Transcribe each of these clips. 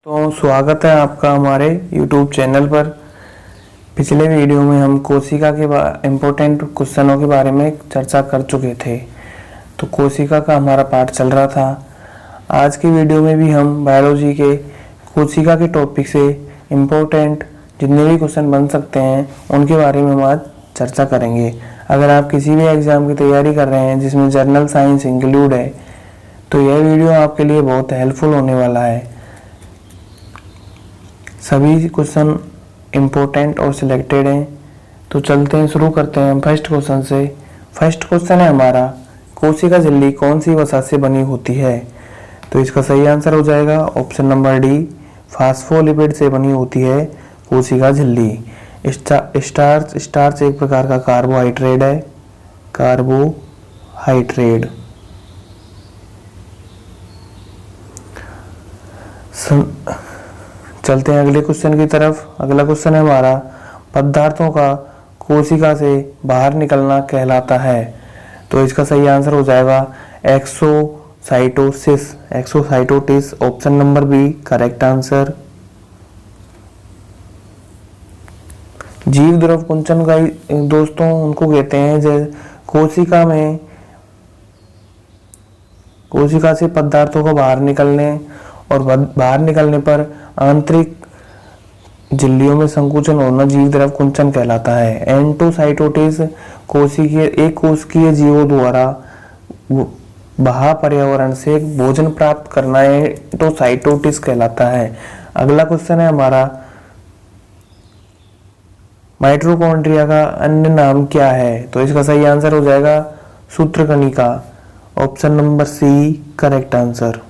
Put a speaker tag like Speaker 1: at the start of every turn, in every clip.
Speaker 1: तो स्वागत है आपका हमारे YouTube चैनल पर। पिछले वीडियो में हम कोशिका के इम्पोर्टेंट क्वेश्चनों के बारे में चर्चा कर चुके थे। तो कोशिका का हमारा पाठ चल रहा था। आज की वीडियो में भी हम बायोलॉजी के कोशिका के टॉपिक से इम्पोर्टेंट जितने भी क्वेश्चन बन सकते हैं उनके बारे में हम आज चर्चा करेंगे। अगर आप किसी भी एग्ज़ाम की तैयारी कर रहे हैं जिसमें जर्नल साइंस इंक्लूड है तो यह वीडियो आपके लिए बहुत हेल्पफुल होने वाला है। सभी क्वेश्चन इम्पोर्टेंट और सिलेक्टेड हैं। तो चलते हैं, शुरू करते हैं हम फर्स्ट क्वेश्चन से। फर्स्ट क्वेश्चन है हमारा, कोशिका झिल्ली कौन सी वसा से बनी होती है? तो इसका सही आंसर हो जाएगा ऑप्शन नंबर डी, फास्फोलिपिड से बनी होती है कोशिका झिल्ली। स्टार्च एक प्रकार का कार्बोहाइड्रेट है, कार्बोहाइड्रेट। चलते हैं अगले क्वेश्चन की तरफ। अगला क्वेश्चन है हमारा, पदार्थों का कोशिका से बाहर निकलना कहलाता है? तो इसका सही आंसर हो जाएगा exocytosis, exocytosis, option number B correct answer. जीव द्रव कुंचन का दोस्तों उनको कहते हैं जो कोशिका से पदार्थों को बाहर निकलने और बाहर निकलने पर आंतरिक झिल्लियों में संकुचन होना जीव द्रव कुंचन कहलाता है। एंडोसाइटोसिस एक कोशिकीय जीवों द्वारा बाह्य पर्यावरण से भोजन प्राप्त करना एंडोसाइटोसिस कहलाता है। अगला क्वेश्चन है हमारा, माइटोकॉन्ड्रिया का अन्य नाम क्या है? तो इसका सही आंसर हो जाएगा सूत्रकणिका, option number C correct answer.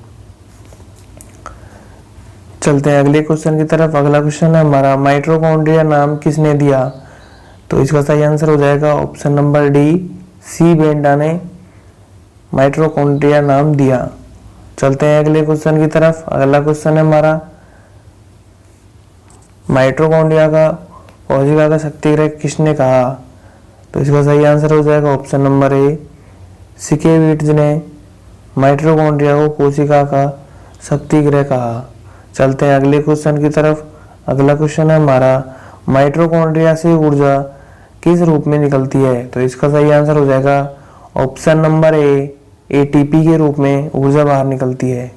Speaker 1: चलते हैं अगले क्वेश्चन की तरफ। अगला क्वेश्चन है हमारा, माइटोकॉन्ड्रिया नाम किसने दिया? तो इसका सही आंसर हो जाएगा ऑप्शन नंबर डी, सी बेंडा ने माइटोकॉन्ड्रिया नाम दिया। चलते हैं अगले क्वेश्चन की तरफ। अगला क्वेश्चन है हमारा, माइटोकॉन्ड्रिया का कोशिका का शक्तिगृह किसने कहा? तो इसका सही आंसर हो जाएगा ऑप्शन नंबर ए, सिकेविट्ज ने माइटोकॉन्ड्रिया को कोशिका का शक्तिगृह कहा। चलते हैं अगले क्वेश्चन की तरफ। अगला क्वेश्चन है हमारा, माइटोकॉन्ड्रिया से ऊर्जा किस रूप में निकलती है? तो इसका सही आंसर हो जाएगा ऑप्शन नंबर ए, एटीपी के रूप में ऊर्जा बाहर निकलती है।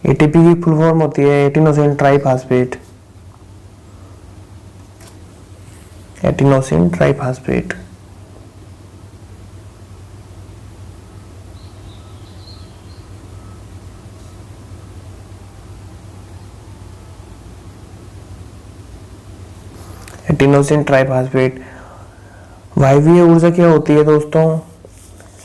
Speaker 1: एटीपी की फुल फॉर्म होती है एटिनोसिन ट्राइफॉस्फेट, एटिनोसिन ट्राइफॉस्फेट। एटिनोसिन ट्राइफॉस्फेट। वायवीय ऊर्जा क्या होती है दोस्तों?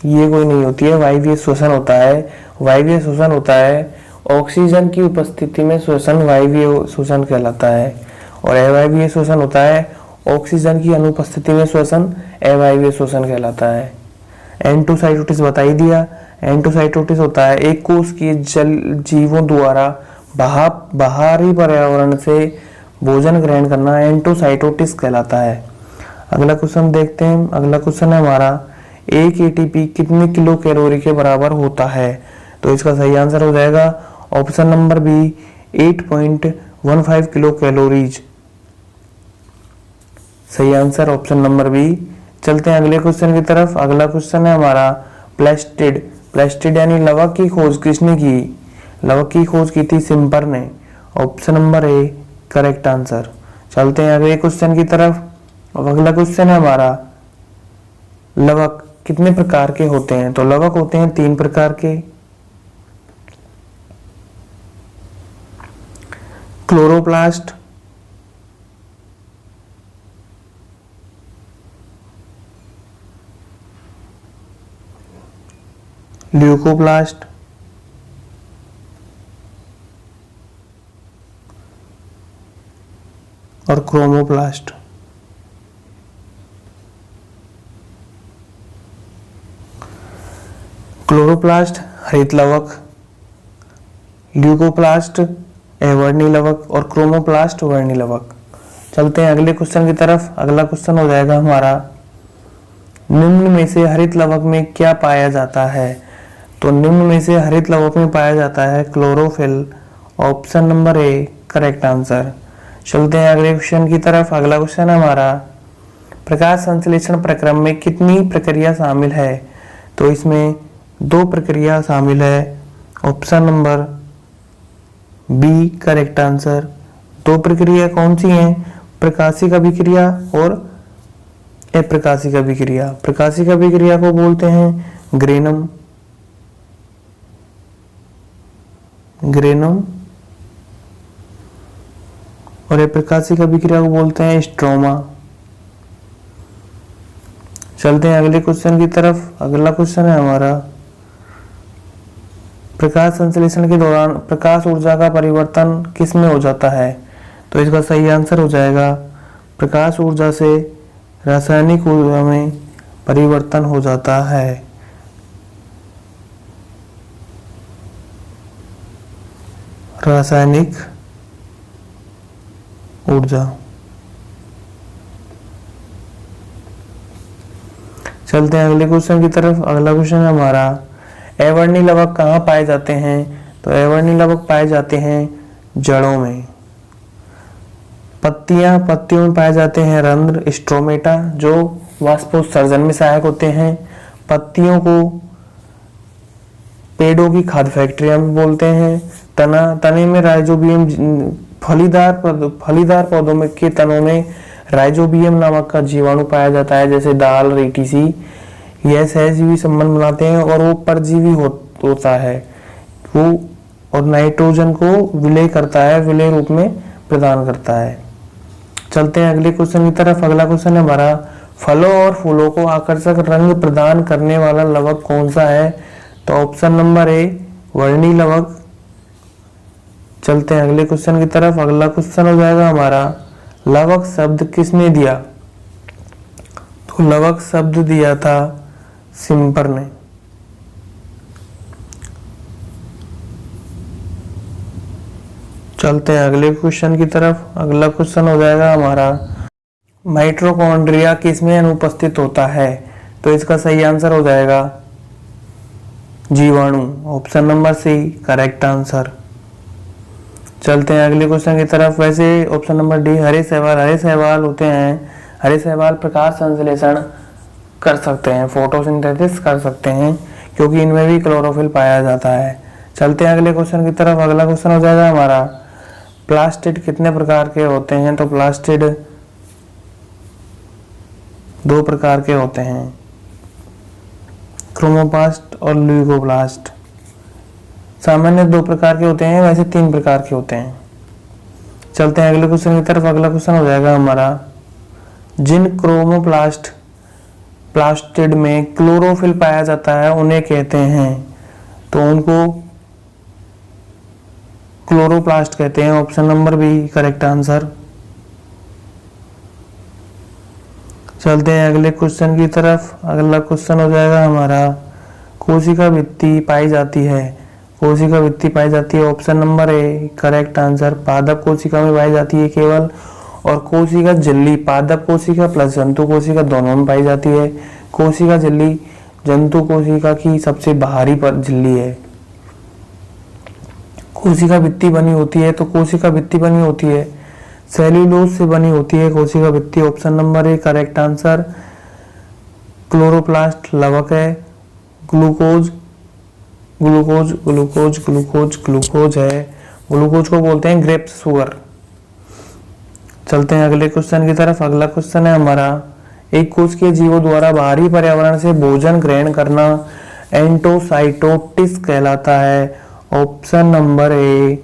Speaker 1: ये कोई नहीं होती है, वायवीय श्वसन होता है। वायवीय श्वसन होता है ऑक्सीजन की उपस्थिति में श्वसन वायवीय श्वसन कहलाता है, और अवायवीय श्वसन होता है ऑक्सीजन की अनुपस्थिति में श्वसन अवायवीय श्वसन कहलाता है। एंडोसाइटोसिस बता ही दिया। एंडोसाइटोसिस होता है एक कोश की जीवों द्वारा बाहरी पर्यावरण से भोजन ग्रहण करना एंडोसाइटोसिस कहलाता है। अगला क्वेश्चन देखते हैं। अगला क्वेश्चन है हमारा, एक एटीपी कितने किलो कैलोरी के बराबर होता है? तो इसका सही आंसर हो जाएगा option number B, 8.15 kilo calories. सही आंसर ऑप्शन नंबर बी। चलते हैं अगले क्वेश्चन की तरफ। अगला क्वेश्चन है हमारा, प्लास्टिड यानी लवक की खोज किसने की? लवक की खोज की थी सिम्पर ने, option number A correct answer. चलते हैं अगले क्वेश्चन की तरफ। अगला क्वेश्चन है हमारा, लवक कितने प्रकार के होते हैं? तो लवक होते हैं 3 प्रकार के, क्लोरोप्लास्ट, ल्यूकोप्लास्ट और क्रोमोप्लास्ट। क्लोरोप्लास्ट हरित लवक, ल्यूकोप्लास्ट अवर्णीय लवक और क्रोमोप्लास्ट वर्णीय लवक। चलते हैं अगले क्वेश्चन की तरफ। अगला क्वेश्चन हो जाएगा हमारा, निम्न में से हरित लवक में क्या पाया जाता है? तो निम्न में से हरित लवक में पाया जाता है chlorophyll, option number A correct answer. चलते हैं अगले क्वेश्चन की तरफ। अगला क्वेश्चन है हमारा, प्रकाश संश्लेषण प्रक्रम में कितनी प्रक्रिया शामिल है? तो इसमें 2 प्रक्रिया शामिल है। Option number B correct answer. 2 प्रक्रिया कौन सी हैं? प्रकाशिक अभिक्रिया और अप्रकाशिक अभिक्रिया। प्रकाशिक अभिक्रिया को बोलते हैं ग्रेनम और अप्रकाशिक अभिक्रिया को बोलते हैं स्ट्रोमा। चलते हैं अगले क्वेश्चन की तरफ। अगला क्वेश्चन है हमारा, प्रकाश संश्लेषण के दौरान प्रकाश ऊर्जा का परिवर्तन किस में हो जाता है? तो इसका सही आंसर हो जाएगा, प्रकाश ऊर्जा से रासायनिक ऊर्जा में परिवर्तन हो जाता है। रासायनिक ऊर्जा। चलते हैं अगले क्वेश्चन की तरफ। अगला क्वेश्चन है हमारा, अवर्णीय लवक कहाँ पाए जाते हैं? तो अवर्णीय लवक पाए जाते हैं जड़ों में। पत्तियों में पाए जाते हैं रंध्र स्ट्रोमेटा, जो वाष्पोत्सर्जन में सहायक होते हैं। पत्तियों को पेड़ों की खाद्य फैक्ट्रियां बोलते हैं। तने में राइजोबियम, फलीदार पौधों में के तनों में राइजोबियम नामक का जीवाणु पाया जाता है, जैसे दाल रेटिसी। यह सहजीवी संबंध बनाते हैं और वो परजीवी होता है वो, और नाइट्रोजन को विलय करता है, विलय रूप में प्रदान करता है। चलते हैं अगले क्वेश्चन की तरफ। अगला क्वेश्चन है हमारा, फलों और फूलों को आकर्षक रंग प्रदान करने वाला लवक कौन सा है? तो ऑप्शन नंबर ए वर्णीय लवक। चलते हैं अगले क्वेश्चन की तरफ। अगला क्वेश्चन हो जाएगा हमारा, लवक शब्द किसने दिया? तो लवक शब्द दिया था सिम्पर ने। चलते हैं अगले क्वेश्चन की तरफ। अगला क्वेश्चन हो जाएगा हमारा, माइटोकॉन्ड्रिया किसमें अनुपस्थित होता है? तो इसका सही आंसर हो जाएगा जीवाणु। Option number C correct answer. चलते हैं अगले क्वेश्चन की तरफ। वैसे ऑप्शन नंबर डी हरे शैवाल होते हैं। हरे शैवाल प्रकाश संश्लेषण कर सकते हैं, फोटोसिंथेसिस कर सकते हैं, क्योंकि इनमें भी क्लोरोफिल पाया जाता है। चलते हैं अगले क्वेश्चन की तरफ। अगला क्वेश्चन हो जाएगा हमारा, प्लास्टिड कितने प्रकार के होते हैं? तो प्लास्टिड 2 प्रकार के होते हैं, क्रोमोप्लास्ट और ल्यूकोप्लास्ट। सामान्य 2 प्रकार के होते हैं, वैसे 3 प्रकार के होते हैं। चलते हैं अगले क्वेश्चन की तरफ। अगला क्वेश्चन हो जाएगा हमारा, जिन प्लास्टिड में क्लोरोफिल पाया जाता है उन्हें कहते हैं? तो उनको क्लोरोप्लास्ट कहते हैं। Option number B correct answer. चलते हैं अगले क्वेश्चन की तरफ। अगला क्वेश्चन हो जाएगा हमारा, कोशिका भित्ति पाई जाती है। कोशिका भित्ति पाई जाती है, option number A correct answer. पादप कोशिका में पाई जाती है केवल, और कोशिका झिल्ली पादप कोशिका प्लस जंतु कोशिका दोनों में पाई जाती है। कोशिका झिल्ली जंतु कोशिका की सबसे बाहरी पर झिल्ली है। कोशिका भित्ति बनी होती है, तो कोशिका भित्ति बनी होती है सेल्यूलोज से बनी होती है कोशिका भित्ति। Option number A correct answer. Chloroplast लवक है। ग्लूकोज है। ग्लूकोज को बोलते हैं ग्रेप्स शुगर। चलते हैं अगले क्वेश्चन की तरफ। अगला क्वेश्चन है हमारा, एक कोशिकीय जीवों द्वारा बाहरी पर्यावरण से भोजन ग्रहण करना एंटोसाइटोसिस कहलाता है। Option number A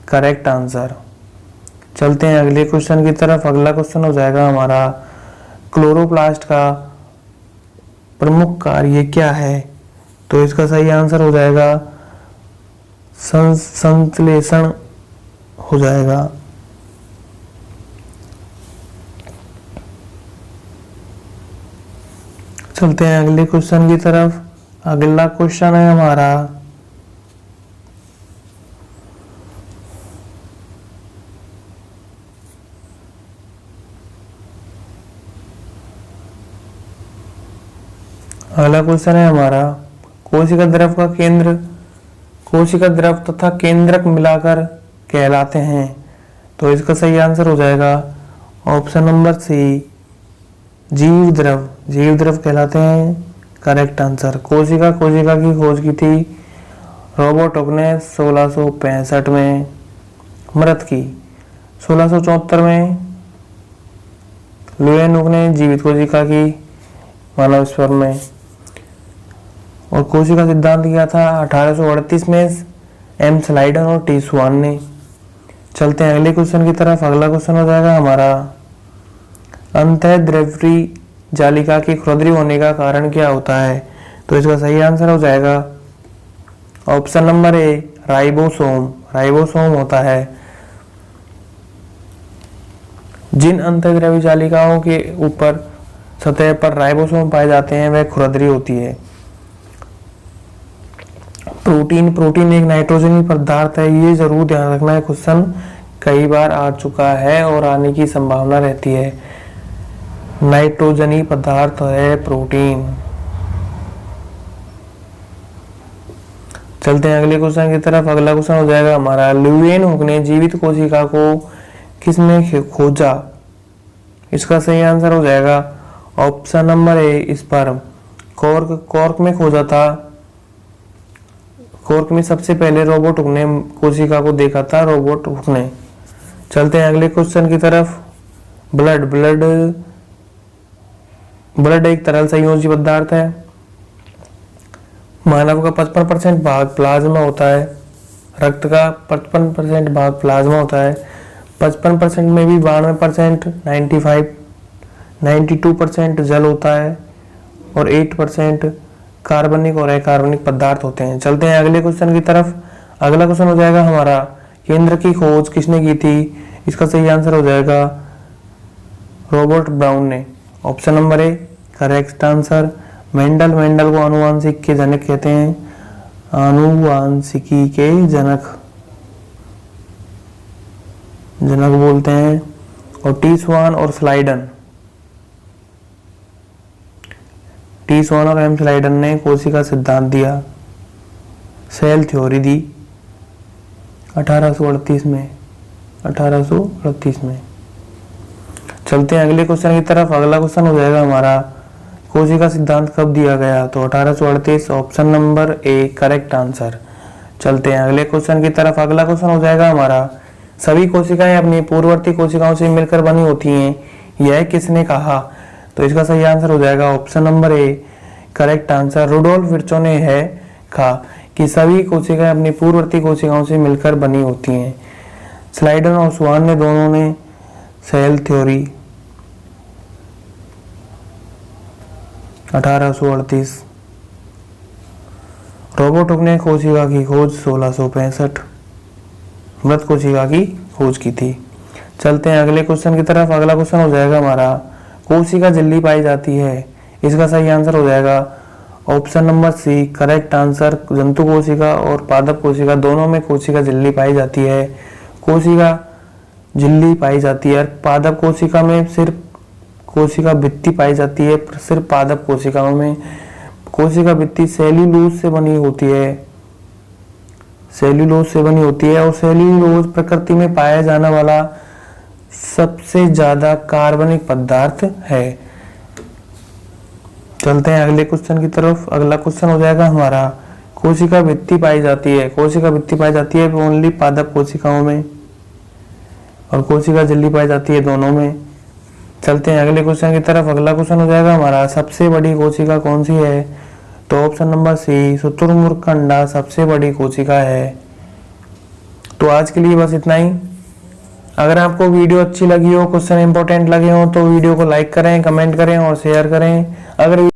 Speaker 1: correct answer. चलते हैं अगले क्वेश्चन की तरफ। अगला क्वेश्चन हो जाएगा हमारा, क्लोरोप्लास्ट का प्रमुख कार्य क्या है? तो इसका सही आंसर हो जाएगा संश्लेषण हो जाएगा। चलते हैं अगले क्वेश्चन की तरफ। अगला क्वेश्चन है हमारा, कोशिका द्रव तथा केंद्रक मिलाकर कहलाते हैं। तो इसका सही आंसर हो जाएगा ऑप्शन नंबर सी, जीव द्रव। जीव द्रव कहलाते हैं करेक्ट आंसर। कोशिका की खोज की थी रॉबर्ट हुक ने 1665 में। मृत की 1674 में लुईस हुक ने जीवित कोशिका की मानव स्पर्म में। और कोशिका सिद्धांत किया था 1838 में एम स्लाइडन और टी स्वान ने। चलते हैं अगले क्वेश्चन की तरफ। अगला क्वेश्चन हो जाएगा हमारा, अंतःद्रव्यी जालिका की खुरदरी होने का कारण क्या होता है? तो इसका सही आंसर हो जाएगा ऑप्शन नंबर ए, राइबोसोम। राइबोसोम होता है। जिन अंतःद्रव्यी जालिकाओं के ऊपर सतह पर राइबोसोम पाए जाते हैं वह खुरदरी होती है। प्रोटीन एक नाइट्रोजनी पदार्थ है, ये जरूर ध्यान रखना है, क्वेश्चन कई बार आ चुका है और आने की संभावना रहती है। नाइट्रोजनी पदार्थ है प्रोटीन। चलते हैं अगले क्वेश्चन की तरफ। अगला क्वेश्चन हो जाएगा हमारा, लुईस हुक ने जीवित कोशिका को किसमें खोजा? इसका सही आंसर हो जाएगा ऑप्शन नंबर ए, स्पर्म। कॉर्क में खोजा था। कॉर्क में सबसे पहले रॉबर्ट हुक ने कोशिका को देखा था, रॉबर्ट हुक ने। चलते हैं अगले क्वेश्चन की तरफ। ब्लड एक तरल संयोजी पदार्थ है। मानव का 55% भाग प्लाज्मा होता है। रक्त का 55% भाग प्लाज्मा होता है। 55% में भी 92%, 92% जल होता है और 8% कार्बनिक और अकार्बनिक पदार्थ होते हैं। चलते हैं अगले क्वेश्चन की तरफ। अगला क्वेश्चन हो जाएगा हमारा, केंद्र की खोज किसने की थी? इसका सही आंसर हो जाएगा रॉबर्ट ब्राउन ने। Option number A, correct answer. Mendel को आनुवांशिक के जनक कहते हैं, आनुवांशिकी के जनक बोलते हैं। और टी स्वान और एम स्लाइडन ने कोशिका सिद्धांत दिया, सेल थ्योरी दी 1838 में। चलते हैं अगले क्वेश्चन की तरफ। अगला क्वेश्चन हो जाएगा हमारा, कोशिका सिद्धांत कब दिया गया? तो 1838, option number A, correct answer. चलते हैं अगले क्वेश्चन की तरफ। अगला क्वेश्चन हो जाएगा हमारा, सभी कोशिकाएं अपनी पूर्ववर्ती कोशिकाओं से मिलकर बनी होती हैं, यह किसने कहा? तो इसका सही आंसर हो जाएगा option number A, correct answer. Rudolf Virchow ने है कहा कि सभी कोशिकाएं अपनी पूर्ववर्ती कोशिकाओं से मिलकर बनी होती हैं। स्लाइडन और स्वान ने दोनों ने सेल थ्योरी 1838। रॉबर्ट हुक ने कोशिका की खोज 1665 मृत कोशिका की खोज की थी। चलते हैं अगले क्वेश्चन की तरफ। अगला क्वेश्चन हो जाएगा हमारा, कोशिका झिल्ली पाई जाती है, इसका सही आंसर हो जाएगा option number C, correct answer. जंतु कोशिका और पादप कोशिका दोनों में कोशिका झिल्ली पाई जाती है। कोशिका झिल्ली पाई जाती है। पादप कोशिका में सिर्फ कोशिका भित्ति पाई जाती है, सिर्फ पादप कोशिकाओं में। कोशिका भित्ति सेल्यूलोज से बनी होती है, और सेल्यूलोज प्रकृति में पाया जाने वाला सबसे ज्यादा कार्बनिक पदार्थ है। चलते हैं अगले क्वेश्चन की तरफ। अगला क्वेश्चन हो जाएगा हमारा, कोशिका भित्ति पाई जाती है ओनली पादप कोशिकाओं में, और कोशिका झिल्ली पाई जाती है दोनों में। चलते हैं अगले क्वेश्चन की तरफ। अगला क्वेश्चन हो जाएगा हमारा, सबसे बड़ी कोशिका कौन सी है? तो ऑप्शन नंबर सी, शुतुरमुर्ग का अंडा सबसे बड़ी कोशिका है। तो आज के लिए बस इतना ही। अगर आपको वीडियो अच्छी लगी हो, क्वेश्चन इंपॉर्टेंट लगे हो, तो वीडियो को लाइक करें, कमेंट करें और शेयर करें। अगर